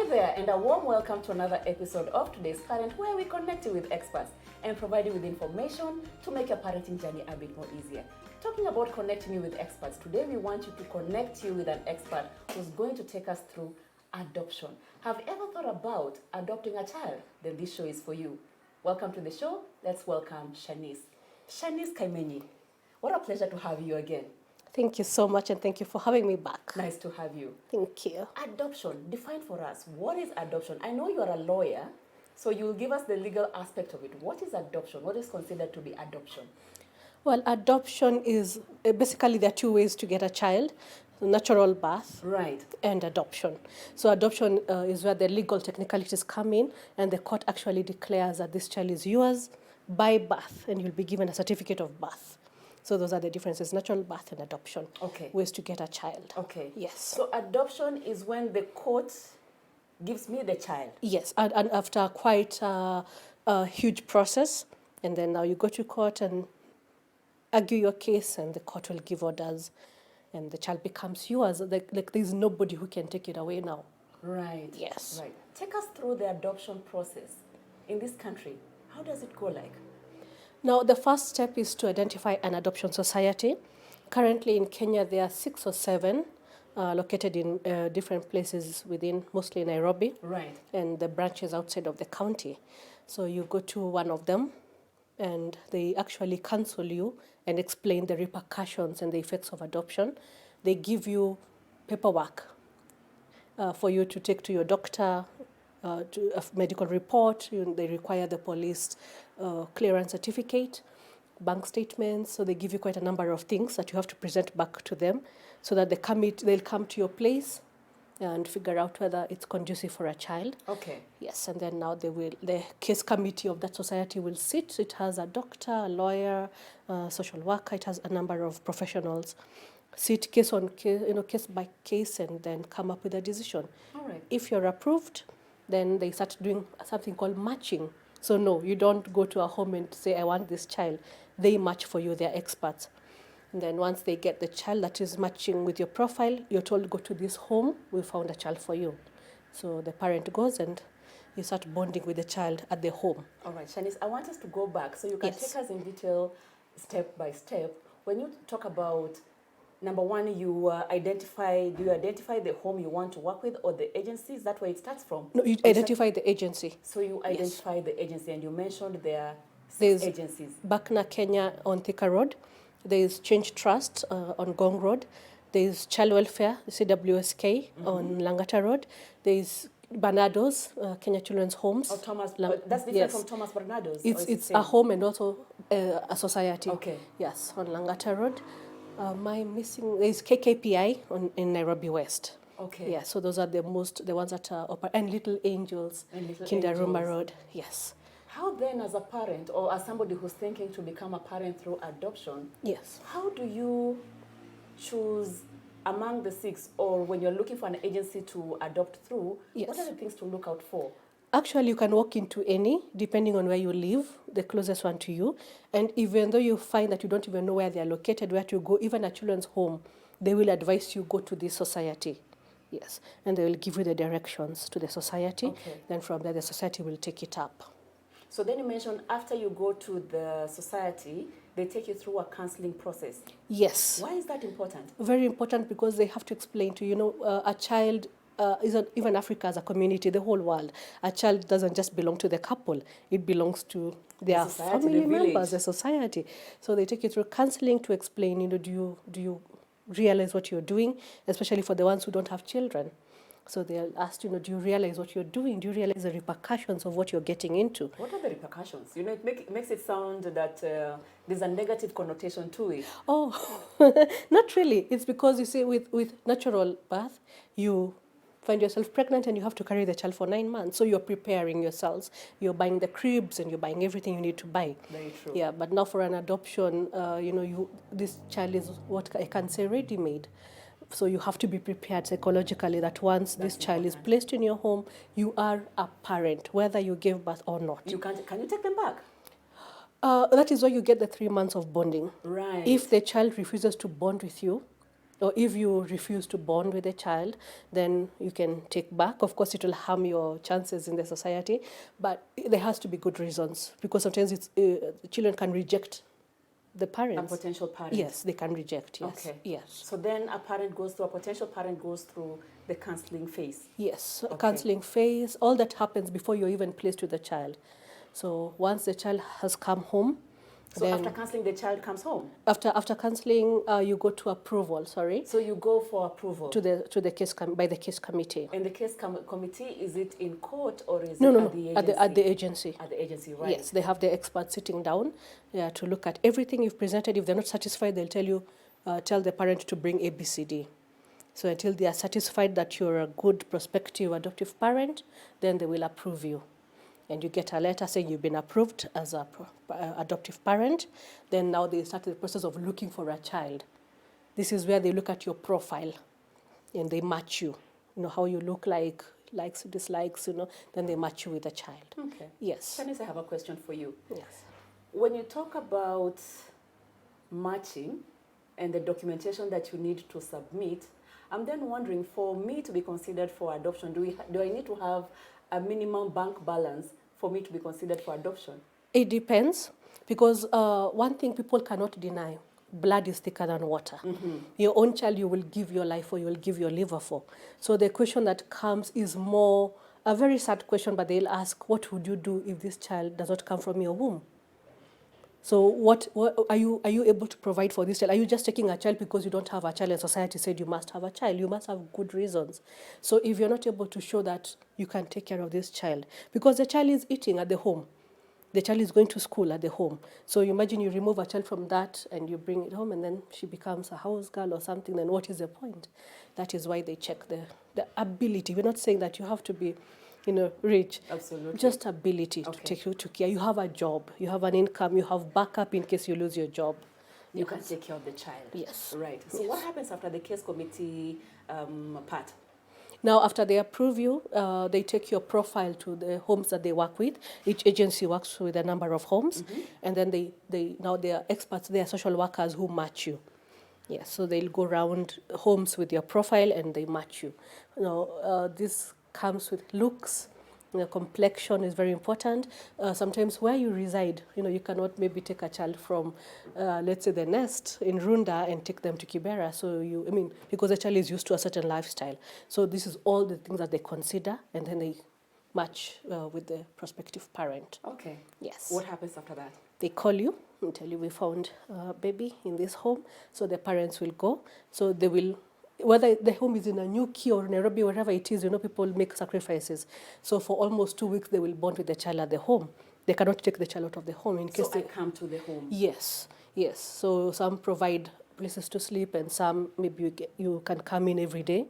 there, and a warm welcome to another episode of Today's Parent, where we connect you with experts and provide you with information to make your parenting journey a bit more easier. Talking about connecting you with experts, today we want you to connect you with an expert who's going to take us through adoption. Have you ever thought about adopting a child? Then this show is for you. Welcome to the show. Let's welcome Shanice. Shanice Kaimenyi, what a pleasure to have you again. Thank you so much, and thank you for having me back. Nice to have you. Thank you. Adoption, define for us. What is adoption? I know you're a lawyer, so you'll give us the legal aspect of it. What is adoption? What is considered to be adoption? Well, adoption is basically there are two ways to get a child: natural birth, right, and adoption. So adoption is where the legal technicalities come in, and the court actually declares that this child is yours by birth, and you'll be given a certificate of birth. So those are the differences: natural birth and adoption. Okay. Ways to get a child. Okay. Yes. So adoption is when the court gives me the child. Yes, and after quite a huge process, and then now you go to court and argue your case, and the court will give orders, and the child becomes yours. Like there's nobody who can take it away now. Right. Yes. Right. Take us through the adoption process in this country. How does it go like? Now, the first step is to identify an adoption society. Currently in Kenya, there are 6 or 7 located in different places within, mostly Nairobi. Right. And the branches outside of the county. So you go to one of them, and they actually counsel you and explain the repercussions and the effects of adoption. They give you paperwork for you to take to your doctor, to a medical report. They require the police clearance certificate, bank statements. So they give you quite a number of things that you have to present back to them, so that they'll come to your place and figure out whether it's conducive for a child. Okay. Yes, and then now the case committee of that society will sit. It has a doctor, a lawyer, social worker. It has a number of professionals sit case on case, case by case, and then come up with a decision. All right. If you're approved, then they start doing something called matching. So no, you don't go to a home and say, I want this child. They match for you, they're experts. And then once they get the child that is matching with your profile, you're told, go to this home, we found a child for you. So the parent goes and you start bonding with the child at the home. All right, Shanice, I want us to go back so you can Yes. take us in detail, step by step. When you talk about, number one, you identify the home you want to work with or the agency? Is that where it starts from? No, you identify the agency. So you identify the agency, and you mentioned there are 6 There's agencies. Bakna Kenya on Thika Road. There is Change Trust on Gong Road. There is Child Welfare, CWSK, on Langata Road. There is Bernardo's, Kenya Children's Homes. Oh, Thomas, that's different yes. from Thomas Bernardo's? It's a home and also a society. Okay. Yes, on Langata Road. Am I missing? There is KKPI in Nairobi West. Okay. Yeah, so those are the ones that are open. And Little Angels, Kindaruma Road. Yes. How then, as a parent or as somebody who's thinking to become a parent through adoption, Yes. how do you choose among the 6, or when you're looking for an agency to adopt through, Yes. what are the things to look out for? Actually, you can walk into any, depending on where you live, the closest one to you. And even though you find that you don't even know where they are located, where to go, even a children's home, they will advise you go to this society. Yes. And they will give you the directions to the society. Okay. Then from there, the society will take it up. So then you mentioned after you go to the society, they take you through a counseling process. Yes. Why is that important? Very important, because they have to explain to you, a child, even Africa as a community, the whole world, a child doesn't just belong to the couple. It belongs to their society, family the members, village. the society. So they take you through counseling to explain, do you realize what you're doing, especially for the ones who don't have children. So they'll ask, do you realize what you're doing? Do you realize the repercussions of what you're getting into? What are the repercussions? It makes it sound that there's a negative connotation to it. Oh, not really. It's because, you see, with natural birth, you find yourself pregnant and you have to carry the child for 9 months. So you're preparing yourselves. You're buying the cribs and you're buying everything you need to buy. Very true. Yeah, but now for an adoption, this child is what I can say ready-made. So you have to be prepared psychologically that once this child is placed in your home, you are a parent, whether you gave birth or not. Can you take them back? That is why you get the 3 months of bonding. Right. If the child refuses to bond with you, or if you refuse to bond with a child, then you can take back. Of course, it will harm your chances in the society, but there has to be good reasons, because sometimes children can reject the A parents. potential parent. Yes, they can reject. Yes. Okay. Yes. So then a potential parent goes through the counseling phase. Yes. Okay. Counseling phase. All that happens before you're even placed with the child. So once the child has come home, So then after counseling, the child comes home. after counseling, you go to approval. Sorry. So you go for approval To the case by the case committee. And the case committee, is it in court or is No, it no, at no. the At agency? the agency. At the agency, right? Yes, they have the experts sitting down to look at everything you've presented. If they're not satisfied, they'll tell you, tell the parent to bring ABCD. So until they are satisfied that you're a good prospective adoptive parent, then they will approve you. And you get a letter saying you've been approved as a adoptive parent. Then now they start the process of looking for a child. This is where they look at your profile and they match you. You know, how you look like, likes, dislikes, then they match you with a child. Okay. Yes. Shanice, I have a question for you. Yes. When you talk about matching and the documentation that you need to submit, I'm then wondering, for me to be considered for adoption, do I need to have a minimum bank balance for me to be considered for adoption? It depends, because one thing people cannot deny, blood is thicker than water. Mm-hmm. Your own child you will give your life for, you will give your liver for. So the question that comes is more a very sad question, but they'll ask, what would you do if this child does not come from your womb? So what are you able to provide for this child? Are you just taking a child because you don't have a child and society said you must have a child? You must have good reasons. So if you're not able to show that you can take care of this child, because the child is eating at the home, the child is going to school at the home. So you imagine you remove a child from that and you bring it home and then she becomes a house girl or something, then what is the point? That is why they check the ability. We're not saying that you have to be rich. Absolutely. Just ability to take you to care. You have a job, you have an income, you have backup in case you lose your job. You can take care of the child. Yes. Right. So what happens after the case committee part? Now, after they approve you, they take your profile to the homes that they work with. Each agency works with a number of homes, and then they are experts, they are social workers who match you. Yes, so they'll go around homes with your profile and they match you. This comes with looks. Complexion is very important. Sometimes where you reside, you cannot maybe take a child from, let's say, the nest in Runda and take them to Kibera. So because the child is used to a certain lifestyle. So this is all the things that they consider, and then they match with the prospective parent. Okay. Yes. What happens after that? They call you and tell you we found a baby in this home. So the parents will go. So they will, whether the home is in a new key or Nairobi, wherever it is, people make sacrifices. So for almost 2 weeks, they will bond with the child at the home. They cannot take the child out of the home in case I come to the home. Yes, yes. So some provide places to sleep, and some maybe you can come in every day.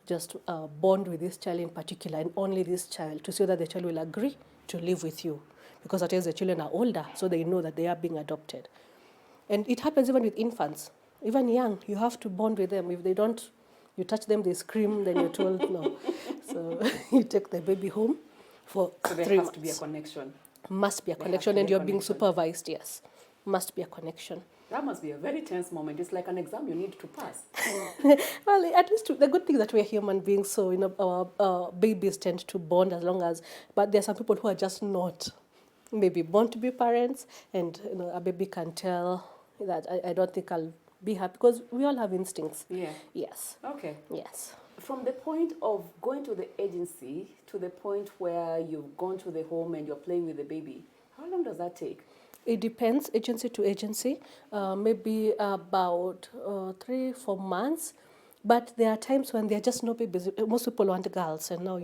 Just bond with this child in particular, and only this child, to see that the child will agree to live with you. Because at times the children are older, so they know that they are being adopted. And it happens even with infants. Even young, you have to bond with them. If they don't, you touch them, they scream, then you're told no. So you take the baby home for 3 months. There has to be a connection. Must be a connection, and you're being supervised, yes. Must be a connection. That must be a very tense moment. It's like an exam you need to pass. Well, at least the good thing is that we're human beings, so our babies tend to bond as long as, but there are some people who are just not maybe born to be parents, and a baby can tell that I don't think I'll be happy, because we all have instincts. Yeah. Yes. Okay. Yes. From the point of going to the agency to the point where you've gone to the home and you're playing with the baby, how long does that take? It depends, agency to agency, maybe about 3-4 months. But there are times when there are just no babies. Most people want girls, and now,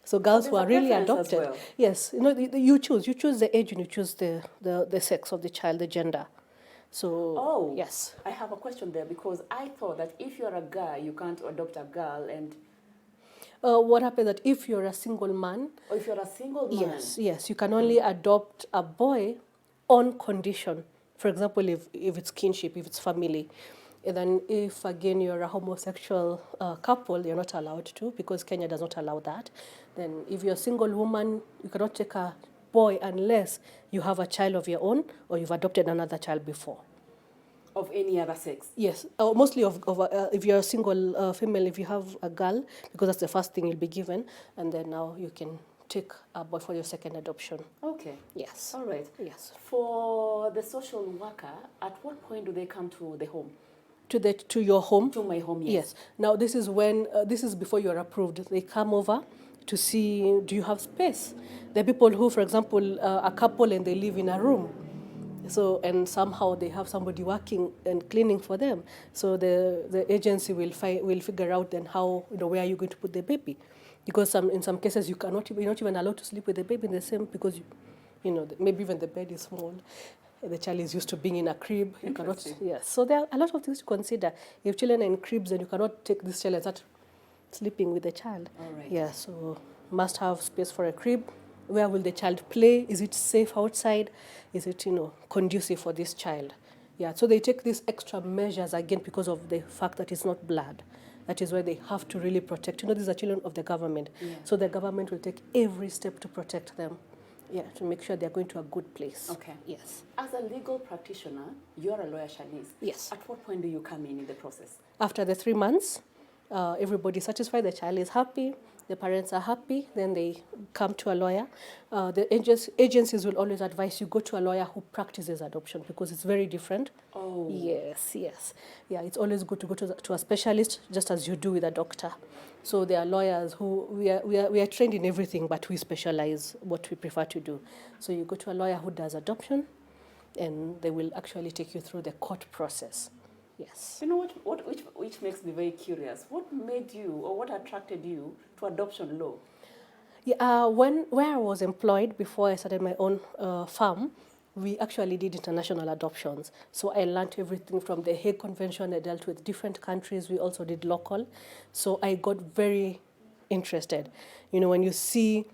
so girls who are really adopted. Well. Yes, you choose the age and you choose the sex of the child, the gender. So, yes. I have a question there, because I thought that if you're a guy, you can't adopt a girl, and what happens that if you're a single man, or if you're a single man, yes, you can only adopt a boy on condition. For example, if it's kinship, if it's family. And then if, again, you're a homosexual couple, you're not allowed to, because Kenya does not allow that. Then if you're a single woman, you cannot take a boy unless you have a child of your own or you've adopted another child before. Of any other sex? Yes, mostly if you're a single female, if you have a girl, because that's the first thing you'll be given, and then now you can take a boy for your second adoption. Okay. Yes. All right. Yes. For the social worker, at what point do they come to the home? To your home? To my home, yes. Yes. Now this is when this is before you're approved. They come over to see, do you have space? There are people who, for example, a couple and they live in a room. So, and somehow they have somebody working and cleaning for them. So the agency will figure out then how, where are you going to put the baby? Because in some cases you're not even allowed to sleep with the baby in the same, because maybe even the bed is small. The child is used to being in a crib. You cannot. Yes. So there are a lot of things to consider. If children are in cribs, then you cannot take this child and start sleeping with the child. All right. Yeah. So must have space for a crib. Where will the child play? Is it safe outside? Is it, conducive for this child? Yeah, so they take these extra measures again because of the fact that it's not blood. That is why they have to really protect. These are children of the government. Yeah. So the government will take every step to protect them. Yeah, to make sure they're going to a good place. Okay. Yes. As a legal practitioner, you're a lawyer, Shanice. Yes. At what point do you come in the process? After the 3 months, everybody's satisfied, the child is happy, the parents are happy, then they come to a lawyer. The agencies will always advise you go to a lawyer who practices adoption, because it's very different. Oh. Yes. Yeah, it's always good to go to a specialist, just as you do with a doctor. So there are lawyers who, we are trained in everything, but we specialize what we prefer to do. So you go to a lawyer who does adoption, and they will actually take you through the court process. Yes. You know which makes me very curious. What made you, or what attracted you to adoption law? Yeah, where I was employed before I started my own farm, we actually did international adoptions. So I learned everything from the Hague Convention. I dealt with different countries. We also did local. So I got very interested. When you see,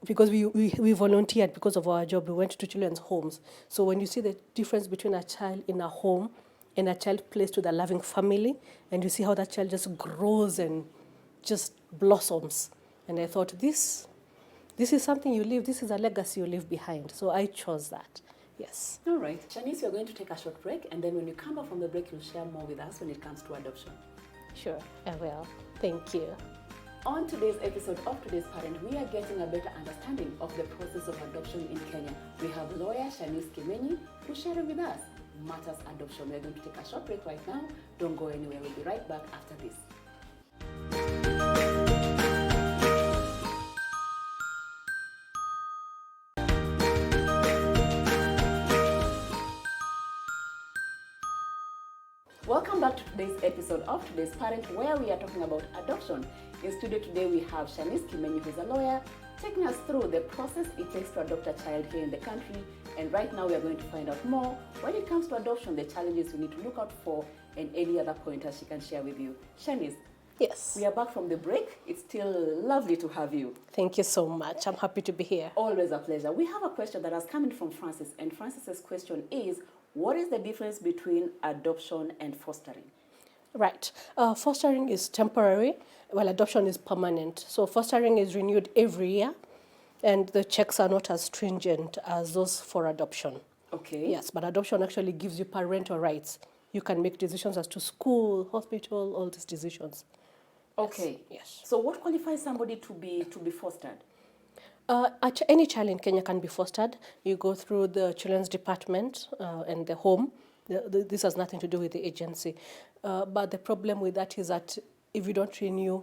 because we volunteered because of our job, we went to children's homes. So when you see the difference between a child in a home and a child placed with a loving family, and you see how that child just grows and just blossoms. And I thought, this is something you leave, this is a legacy you leave behind. So I chose that. Yes. All right. Shanice, you're going to take a short break, and then when you come back from the break, you'll share more with us when it comes to adoption. Sure, I will. Thank you. On today's episode of Today's Parent, we are getting a better understanding of the process of adoption in Kenya. We have lawyer Shanice Kimenyi who's sharing with us matters adoption. We're going to take a short break right now. Don't go anywhere. We'll be right back after this. Welcome back to today's episode of Today's Parent, where we are talking about adoption. In studio today, we have Shanice Kimenyi, who's a lawyer, taking us through the process it takes to adopt a child here in the country. And right now, we are going to find out more when it comes to adoption, the challenges we need to look out for, and any other pointers she can share with you. Shanice. Yes. We are back from the break. It's still lovely to have you. Thank you so much. I'm happy to be here. Always a pleasure. We have a question that has come in from Francis, and Francis's question is, what is the difference between adoption and fostering? Right. Fostering is temporary, while adoption is permanent. So fostering is renewed every year, and the checks are not as stringent as those for adoption. Okay. Yes, but adoption actually gives you parental rights. You can make decisions as to school, hospital, all these decisions. Okay. Yes. So what qualifies somebody to be fostered? Any child in Kenya can be fostered. You go through the children's department and the home. This has nothing to do with the agency. But the problem with that is that if you don't renew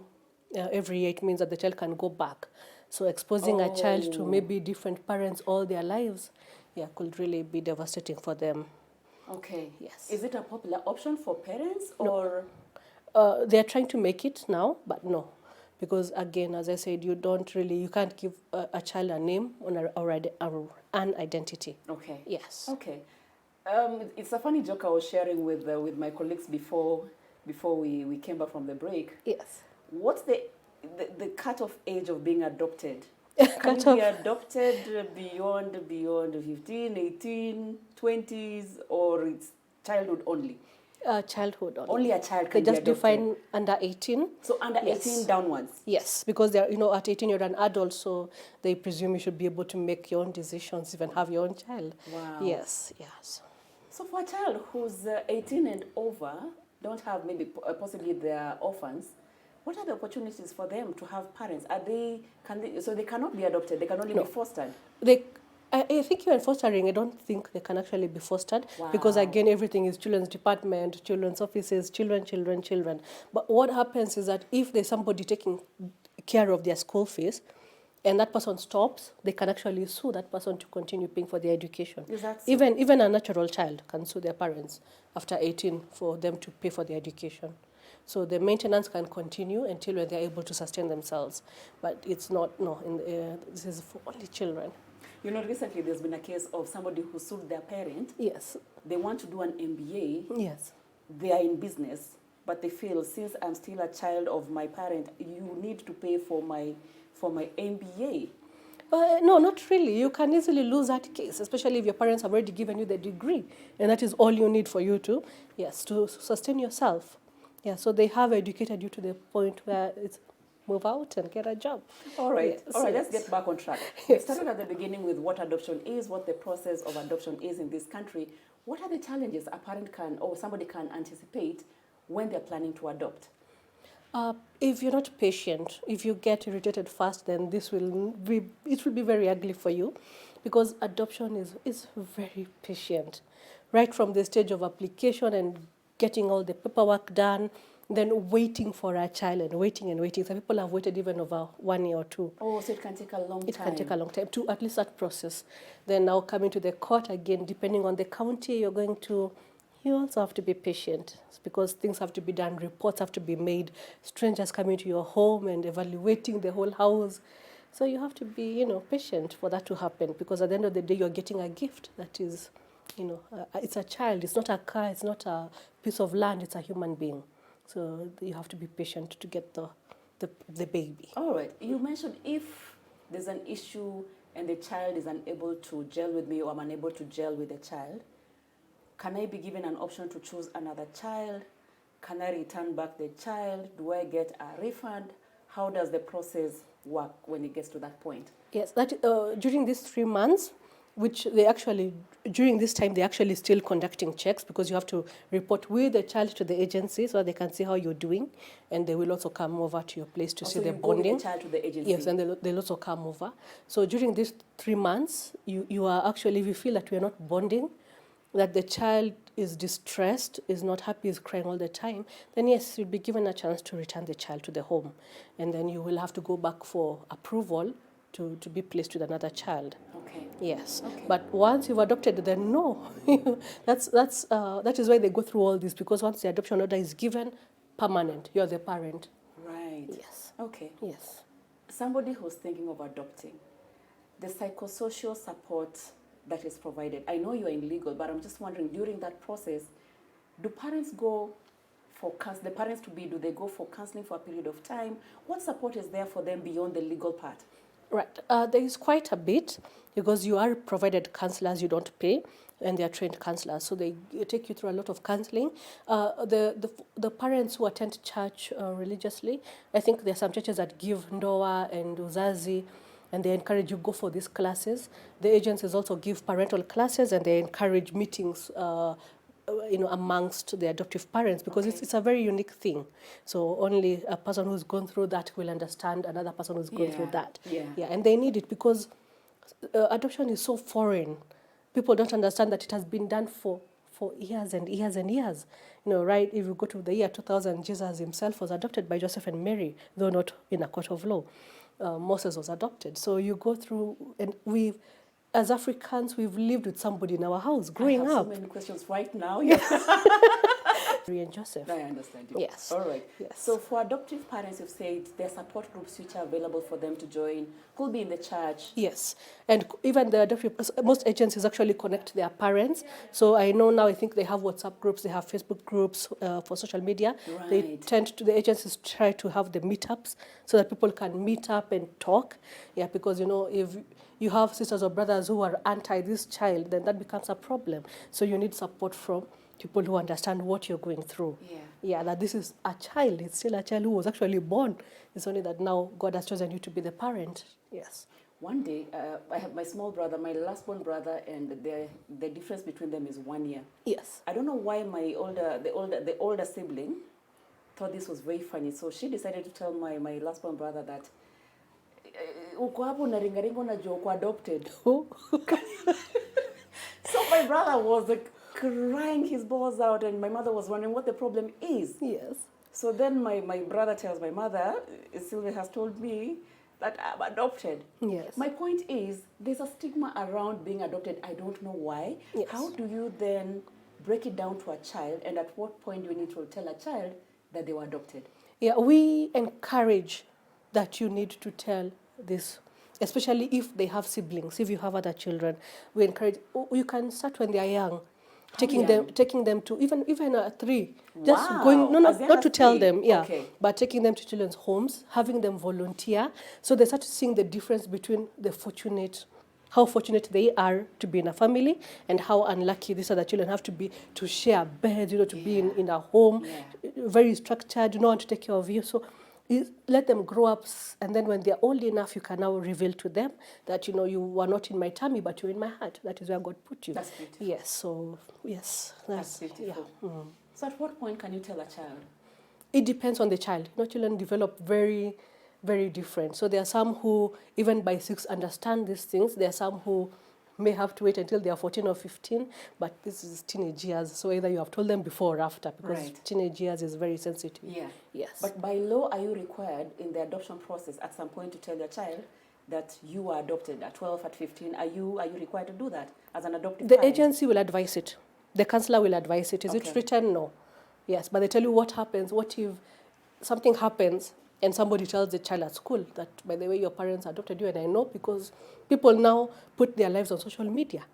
every year, it means that the child can go back. So exposing a child to maybe different parents all their lives, could really be devastating for them. Okay. Yes. Is it a popular option for parents or? They're trying to make it now, but no. Because again, as I said, you can't give a child a name or an identity. Okay. Yes. Okay. It's a funny joke I was sharing with my colleagues before we came back from the break. Yes. What's the cut-off age of being adopted? Can you be adopted beyond 15, 18, 20s, or it's childhood only? Childhood only. Only a child can They be just adopted. define under 18. So under 18 downwards? Yes, because they're, at 18 you're an adult, so they presume you should be able to make your own decisions, even have your own child. Wow. Yes, yes. So for a child who's 18 and over, don't have maybe possibly they're orphans, what are the opportunities for them to have parents? So they cannot be adopted, they can only No. be fostered? They, I think even fostering, I don't think they can actually be fostered because Wow. again, everything is children's department, children's offices, children. But what happens is that if there's somebody taking care of their school fees, and that person stops, they can actually sue that person to continue paying for their education. Is that so? Even a natural child can sue their parents after 18 for them to pay for their education. So the maintenance can continue until they're able to sustain themselves. But it's not, no, this is for only children. You know, recently there's been a case of somebody who sued their parent. Yes. They want to do an MBA. Yes. They are in business, but they feel since I'm still a child of my parent, you need to pay for my MBA. No, not really. You can easily lose that case, especially if your parents have already given you the degree, and that is all you need for you to, yes, to sustain yourself. Yeah, so they have educated you to the point where it's move out and get a job. All right, Yes, all right. yes. Let's get back on track. Yes. We started at the beginning with what adoption is, what the process of adoption is in this country. What are the challenges a parent can or somebody can anticipate when they're planning to adopt? If you're not patient, if you get irritated fast, then it will be very ugly for you, because adoption is very patient, right from the stage of application and getting all the paperwork done, then waiting for a child and waiting and waiting. Some people have waited even over 1 year or two. Oh, so it can take a long time. It can take a long time to at least that process. Then now coming to the court again, depending on the county you're going to, you also have to be patient because things have to be done, reports have to be made, strangers coming to your home and evaluating the whole house. So you have to be, patient for that to happen, because at the end of the day, you're getting a gift that is, it's a child. It's not a car. It's not a piece of land. It's a human being. So you have to be patient to get the baby. All right. You mentioned if there's an issue and the child is unable to gel with me or I'm unable to gel with the child, can I be given an option to choose another child? Can I return back the child? Do I get a refund? How does the process work when it gets to that point? Yes, that during these 3 months, which during this time, they're actually still conducting checks, because you have to report with the child to the agency so they can see how you're doing. And they will also come over to your place to see the bonding. Go with the child to the agency? Yes, and they'll also come over. So during these 3 months, you are actually, if you feel that we are not bonding, that the child is distressed, is not happy, is crying all the time, then yes, you'll be given a chance to return the child to the home. And then you will have to go back for approval to be placed with another child. Okay. Yes. Okay. But once you've adopted, then no. That is why they go through all this, because once the adoption order is given, permanent, you're the parent. Right. Yes. Okay. Yes. Somebody who's thinking of adopting, the psychosocial support that is provided. I know you're in legal, but I'm just wondering, during that process, do parents go for do they go for counseling for a period of time? What support is there for them beyond the legal part? Right. There is quite a bit, because you are provided counselors, you don't pay, and they are trained counselors. So they take you through a lot of counseling. The parents who attend church religiously, I think there are some churches that give Ndoa and Uzazi, and they encourage you go for these classes. The agencies also give parental classes, and they encourage meetings amongst the adoptive parents, because it's a very unique thing. So only a person who's gone through that will understand another person who's gone through that. Yeah. And they need it, because adoption is so foreign. People don't understand that it has been done for years and years and years. Right? If you go to the year 2000, Jesus himself was adopted by Joseph and Mary, though not in a court of law. Moses was adopted. So you go through, and as Africans, we've lived with somebody in our house growing I have up. so many questions right now. Mary and Joseph. I understand you. Yes. All right. Yes. So for adoptive parents, you've said there are support groups which are available for them to join. Could be in the church. Yes. And even the adoptive, most agencies actually connect their parents. So I know now, I think they have WhatsApp groups, they have Facebook groups for social media. Right. The agencies try to have the meetups so that people can meet up and talk. Yeah, because, if you have sisters or brothers who are anti this child, then that becomes a problem. So you need support from people who understand what you're going through. Yeah, that this is a child. It's still a child who was actually born. It's only that now God has chosen you to be the parent. Yes. One day, I have my small brother, my last born brother, and the difference between them is 1 year. Yes. I don't know why the older sibling thought this was very funny. So she decided to tell my last born brother that uko hapo unaringaringa unajua uko adopted. So my brother was like crying his balls out, and my mother was wondering what the problem is. Yes. So then my brother tells my mother, Sylvia has told me that I'm adopted. Yes. My point is, there's a stigma around being adopted. I don't know why. Yes. How do you then break it down to a child, and at what point do you need to tell a child that they were adopted? Yeah, we encourage that you need to tell this, especially if they have siblings, if you have other children. We encourage, you can start when they are young. Taking them to even 3, just Wow. going not to tell 3? them, yeah, Okay. but taking them to children's homes, having them volunteer, so they start seeing the difference between how fortunate they are to be in a family, and how unlucky these other children have to be to share beds, to be in a home, very structured, want to take care of you. So let them grow up, and then when they're old enough, you can now reveal to them that, you were not in my tummy, but you're in my heart. That is where God put you. That's beautiful. Yes, so, yes. That's beautiful. Yeah. So at what point can you tell a child? It depends on the child. Children develop very, very different. So there are some who, even by 6, understand these things. There are some who may have to wait until they are 14 or 15, but this is teenage years. So either you have told them before or after, because teenage years is very sensitive. Yeah. Yes. But by law, are you required in the adoption process at some point to tell your child that you were adopted at 12, at 15? Are you required to do that as an adoptive The parent? agency will advise it. The counselor will advise it. Is it written? No. Yes, but they tell you what happens. What if something happens and somebody tells the child at school that, by the way, your parents adopted you? And I know, because people now put their lives on social media.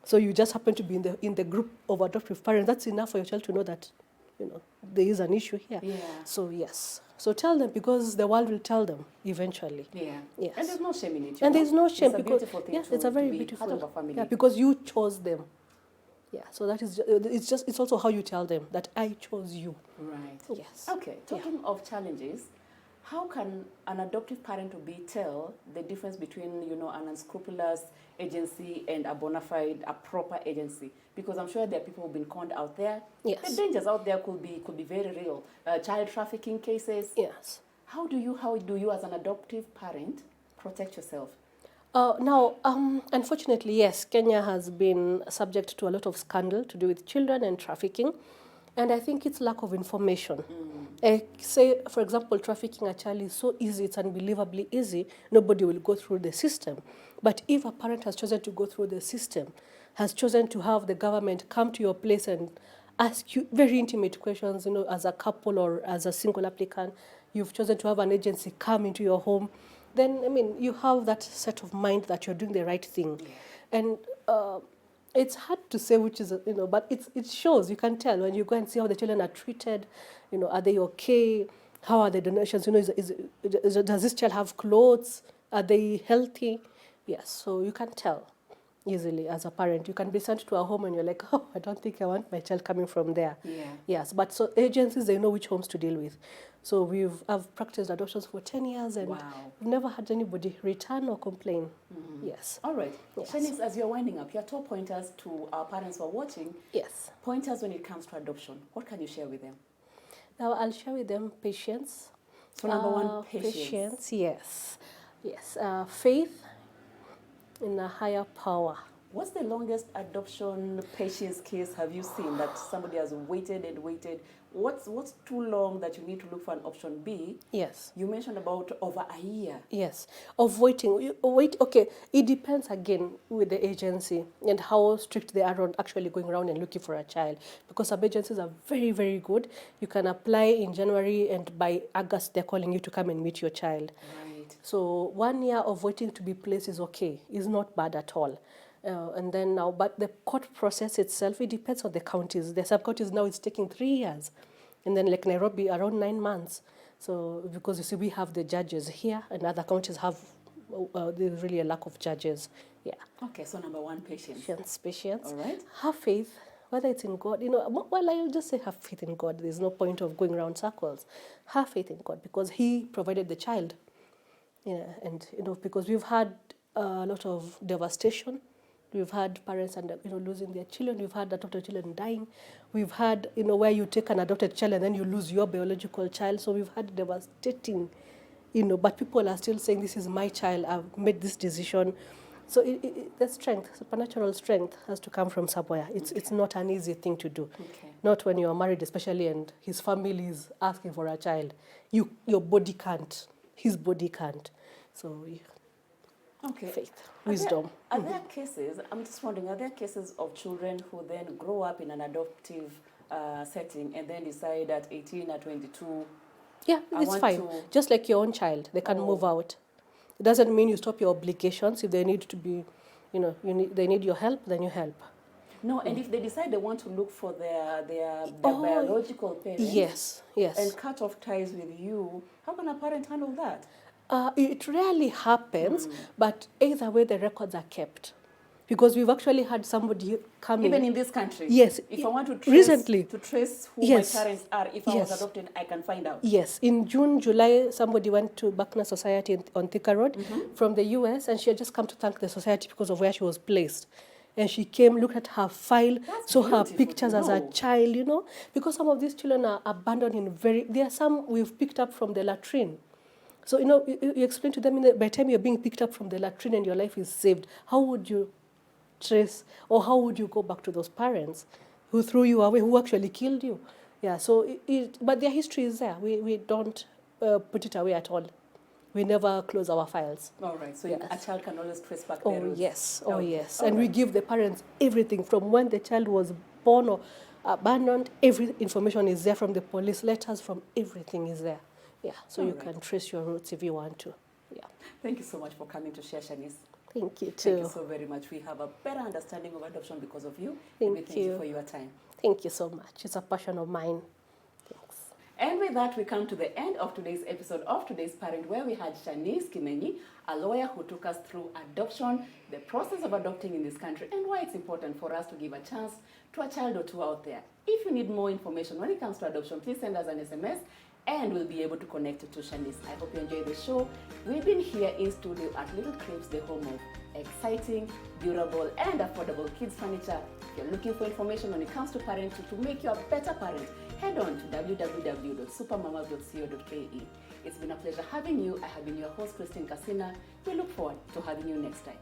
So you just happen to be in the group of adoptive parents. That's enough for your child to know that, there is an issue here. Yeah. So yes. So tell them, because the world will tell them eventually. Yeah. Yes. And there's no shame in it. And there's no shame, it's a because beautiful thing yes, it's a very to be beautiful. part of a family. Yeah, because you chose them. Yeah. So that is it's also how you tell them that I chose you. Right. Yes. Okay. Talking of challenges, how can an adoptive parent to be tell the difference between an unscrupulous agency and a bona fide, a proper agency? Because I'm sure there are people who've been conned out there. Yes. The dangers out there could be very real. Child trafficking cases. Yes. How do you as an adoptive parent protect yourself? Now, unfortunately, yes, Kenya has been subject to a lot of scandal to do with children and trafficking. And I think it's lack of information. Say, for example, trafficking a child is so easy, it's unbelievably easy, nobody will go through the system. But if a parent has chosen to go through the system, has chosen to have the government come to your place and ask you very intimate questions, as a couple or as a single applicant, you've chosen to have an agency come into your home, then, you have that set of mind that you're doing the right thing. Yeah. And it's hard to say which is, but it shows. You can tell when you go and see how the children are treated. Are they okay? How are the donations? Does this child have clothes? Are they healthy? Yes, so you can tell easily as a parent. You can be sent to a home and you're like, oh, I don't think I want my child coming from there. Yeah. Yes, but so agencies, they know which homes to deal with. So I've practiced adoptions for 10 years and we've never had anybody return or complain. Yes. All right. Yes. Shanice, as you're winding up, your top pointers to our parents who are watching. Yes. Pointers when it comes to adoption. What can you share with them? Now, I'll share with them patience. So number one, patience. Patience, yes. Yes. Faith in a higher power. What's the longest adoption patience case have you seen that somebody has waited and waited? What's too long that you need to look for an option B? Yes. You mentioned about over a year. Yes. Of waiting. Okay. It depends again with the agency and how strict they are on actually going around and looking for a child. Because some agencies are very, very good. You can apply in January and by August they're calling you to come and meet your child. Right. So 1 year of waiting to be placed is okay. It's not bad at all. And then now, but the court process itself, it depends on the counties. The sub-counties now it's taking 3 years. And then like Nairobi, around 9 months. So because you see, we have the judges here and other counties have, there's really a lack of judges. Yeah. Okay, so number one, patience. Patience. All right. Have faith, whether it's in God. Well, I'll just say have faith in God. There's no point of going around circles. Have faith in God because He provided the child. Yeah, and, because we've had a lot of devastation. We've had parents and losing their children. We've had adopted children dying. We've had where you take an adopted child and then you lose your biological child. So we've had devastating, but people are still saying this is my child. I've made this decision. So the strength, supernatural strength, has to come from somewhere. It's not an easy thing to do. Okay. Not when you are married, especially, and his family is asking for a child. Your body can't. His body can't. So. Okay. Faith, wisdom. Are there cases, I'm just wondering, are there cases of children who then grow up in an adoptive setting and then decide at 18 or 22? Yeah, it's fine. Just like your own child, they can move out. It doesn't mean you stop your obligations. If they need to be, they need your help, then you help. No, and if they decide they want to look for their biological parents, yes, and cut off ties with you, how can a parent handle that? It rarely happens, but either way the records are kept. Because we've actually had somebody coming. Even in this country? Yes. If I want to trace who my parents are, if I was adopted, I can find out? Yes. In June, July, somebody went to Buckner Society on Thika Road from the US, and she had just come to thank the society because of where she was placed. And she came, looked at her file, saw her pictures as a child, because some of these children are abandoned there are some we've picked up from the latrine. So, you explain to them, by the time you're being picked up from the latrine and your life is saved, how would you trace, or how would you go back to those parents who threw you away, who actually killed you? Yeah, so, but their history is there. We don't put it away at all. We never close our files. All right, so a child can always trace back their roots. Yes. And we give the parents everything from when the child was born or abandoned. Every information is there, from the police letters, from everything is there. Yeah, so you can trace your roots if you want to. Yeah. Thank you so much for coming to share, Shanice. Thank you too. Thank you so very much. We have a better understanding of adoption because of you. Thank you for your time. Thank you so much. It's a passion of mine. Thanks. And with that, we come to the end of today's episode of Today's Parent, where we had Shanice Kimenyi, a lawyer who took us through adoption, the process of adopting in this country, and why it's important for us to give a chance to a child or two out there. If you need more information when it comes to adoption, please send us an SMS, and we'll be able to connect you to Shanice. I hope you enjoy the show. We've been here in studio at Little Cribs, the home of exciting, durable, and affordable kids furniture. If you're looking for information when it comes to parenting to make you a better parent, head on to www.supermama.co.ke. It's been a pleasure having you. I have been your host, Christine Casina. We look forward to having you next time.